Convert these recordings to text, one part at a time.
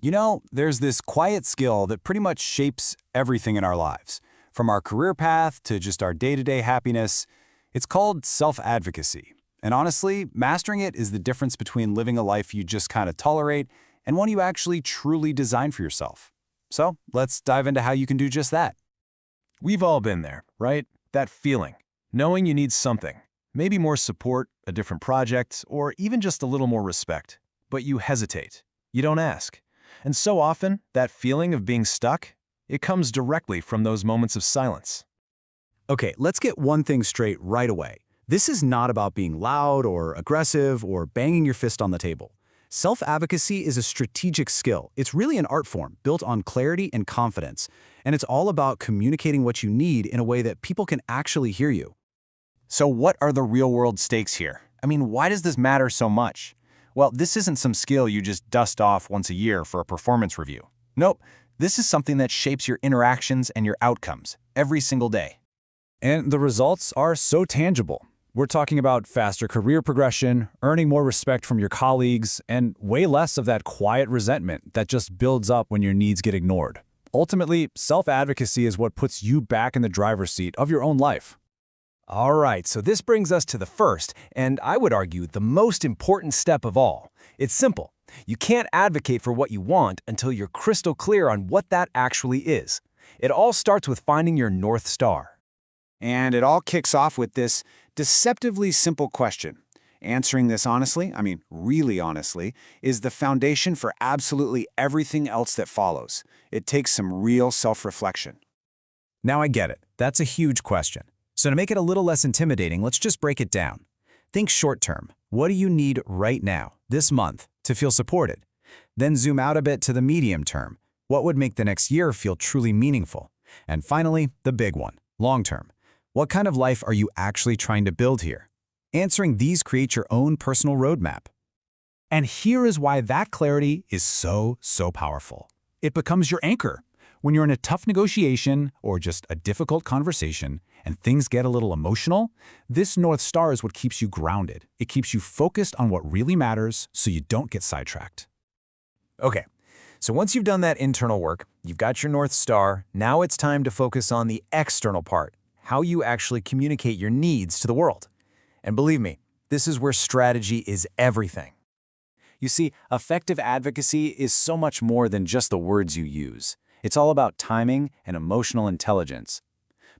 There's this quiet skill that pretty much shapes everything in our lives, from our career path to just our day-to-day happiness. It's called self-advocacy. And honestly, mastering it is the difference between living a life you just kind of tolerate and one you actually truly design for yourself. So let's dive into how you can do just that. We've all been there, right? That feeling, knowing you need something, maybe more support, a different project, or even just a little more respect. But you hesitate. You don't ask. And so often, that feeling of being stuck, it comes directly from those moments of silence. Okay, let's get one thing straight right away. This is not about being loud or aggressive or banging your fist on the table. Self-advocacy is a strategic skill. It's really an art form built on clarity and confidence, and it's all about communicating what you need in a way that people can actually hear you. So what are the real-world stakes here? I mean, why does this matter so much? Well, this isn't some skill you just dust off once a year for a performance review. Nope, this is something that shapes your interactions and your outcomes every single day. And the results are so tangible. We're talking about faster career progression, earning more respect from your colleagues, and way less of that quiet resentment that just builds up when your needs get ignored. Ultimately, self-advocacy is what puts you back in the driver's seat of your own life. All right, so this brings us to the first, and I would argue the most important step of all. It's simple. You can't advocate for what you want until you're crystal clear on what that actually is. It all starts with finding your North Star. And it all kicks off with this deceptively simple question. Answering this honestly, really honestly, is the foundation for absolutely everything else that follows. It takes some real self-reflection. Now I get it. That's a huge question. So to make it a little less intimidating, let's just break it down. Think short term. What do you need right now, this month, to feel supported? Then zoom out a bit to the medium term. What would make the next year feel truly meaningful? And finally, the big one, long term. What kind of life are you actually trying to build here? Answering these creates your own personal roadmap. And here is why that clarity is so powerful. It becomes your anchor. When you're in a tough negotiation or just a difficult conversation and things get a little emotional, this North Star is what keeps you grounded. It keeps you focused on what really matters so you don't get sidetracked. Okay, so once you've done that internal work, you've got your North Star, now it's time to focus on the external part, how you actually communicate your needs to the world. And believe me, this is where strategy is everything. You see, effective advocacy is so much more than just the words you use. It's all about timing and emotional intelligence.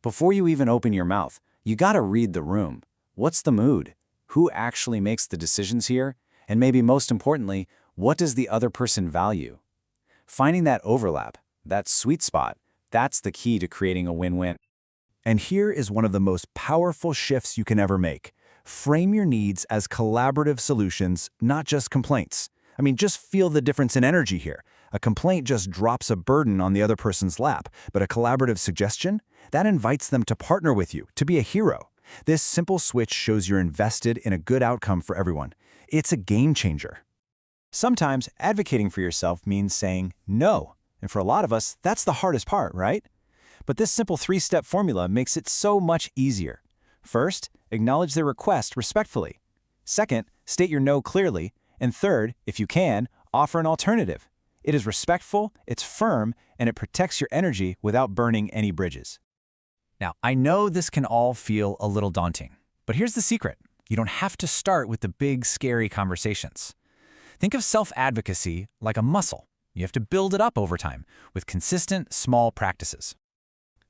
Before you even open your mouth, you gotta read the room. What's the mood? Who actually makes the decisions here? And maybe most importantly, what does the other person value? Finding that overlap, that sweet spot, that's the key to creating a win-win. And here is one of the most powerful shifts you can ever make. Frame your needs as collaborative solutions, not just complaints. Just feel the difference in energy here. A complaint just drops a burden on the other person's lap, but a collaborative suggestion, that invites them to partner with you, to be a hero. This simple switch shows you're invested in a good outcome for everyone. It's a game changer. Sometimes advocating for yourself means saying no. And for a lot of us, that's the hardest part, right? But this simple 3-step formula makes it so much easier. First, acknowledge their request respectfully. Second, state your no clearly. And third, if you can, offer an alternative. It is respectful, it's firm, and it protects your energy without burning any bridges. Now, I know this can all feel a little daunting, but here's the secret. You don't have to start with the big, scary conversations. Think of self-advocacy like a muscle. You have to build it up over time with consistent, small practices.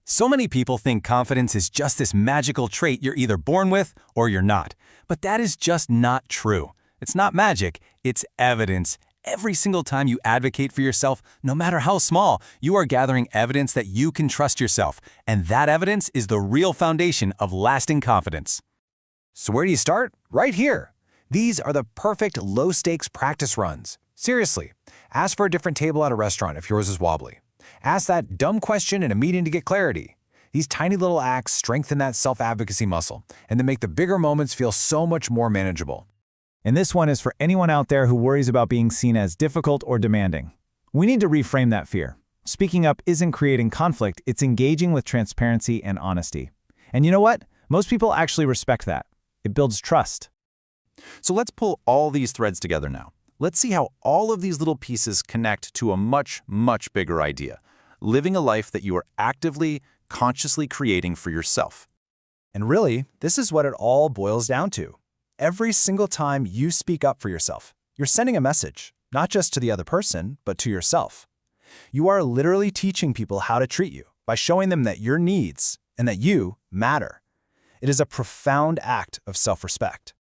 So many people think confidence is just this magical trait you're either born with or you're not. But that is just not true. It's not magic, it's evidence. Every single time you advocate for yourself, no matter how small, you are gathering evidence that you can trust yourself. And that evidence is the real foundation of lasting confidence. So where do you start? Right here. These are the perfect low-stakes practice runs. Seriously, ask for a different table at a restaurant if yours is wobbly. Ask that dumb question in a meeting to get clarity. These tiny little acts strengthen that self-advocacy muscle, and they make the bigger moments feel so much more manageable. And this one is for anyone out there who worries about being seen as difficult or demanding. We need to reframe that fear. Speaking up isn't creating conflict, it's engaging with transparency and honesty. And you know what? Most people actually respect that. It builds trust. So let's pull all these threads together now. Let's see how all of these little pieces connect to a much, much bigger idea: living a life that you are actively, consciously creating for yourself. And really, this is what it all boils down to. Every single time you speak up for yourself, you're sending a message, not just to the other person, but to yourself. You are literally teaching people how to treat you by showing them that your needs and that you matter. It is a profound act of self-respect.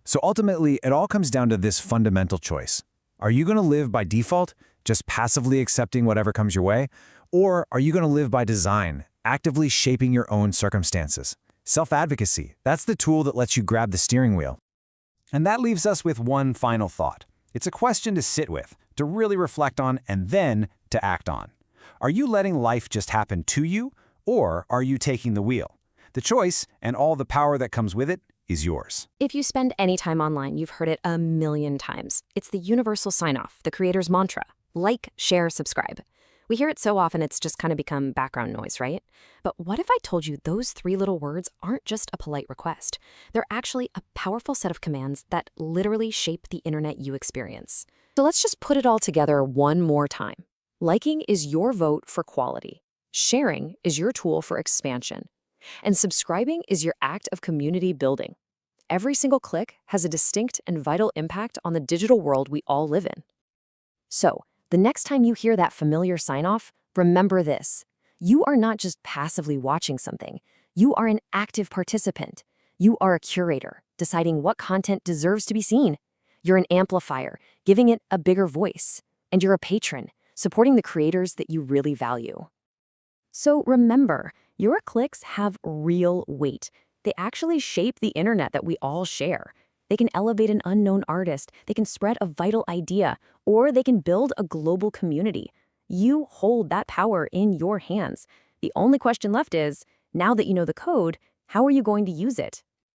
So ultimately, it all comes down to this fundamental choice. Are you going to live by default, just passively accepting whatever comes your way? Or are you going to live by design, actively shaping your own circumstances? Self-advocacy, that's the tool that lets you grab the steering wheel. And that leaves us with one final thought. It's a question to sit with, to really reflect on, and then to act on. Are you letting life just happen to you, or are you taking the wheel? The choice, and all the power that comes with it, is yours. If you spend any time online, you've heard it a million times. It's the universal sign-off, the creator's mantra. Like, share, subscribe. We hear it so often it's just kind of become background noise, right? But what if I told you those 3 little words aren't just a polite request? They're actually a powerful set of commands that literally shape the internet you experience. So let's just put it all together one more time. Liking is your vote for quality. Sharing is your tool for expansion. And subscribing is your act of community building. Every single click has a distinct and vital impact on the digital world we all live in. So, the next time you hear that familiar sign-off, remember this. You are not just passively watching something. You are an active participant. You are a curator, deciding what content deserves to be seen. You're an amplifier, giving it a bigger voice. And you're a patron, supporting the creators that you really value. So remember, your clicks have real weight. They actually shape the internet that we all share. They can elevate an unknown artist, they can spread a vital idea, or they can build a global community. You hold that power in your hands. The only question left is, now that you know the code, how are you going to use it?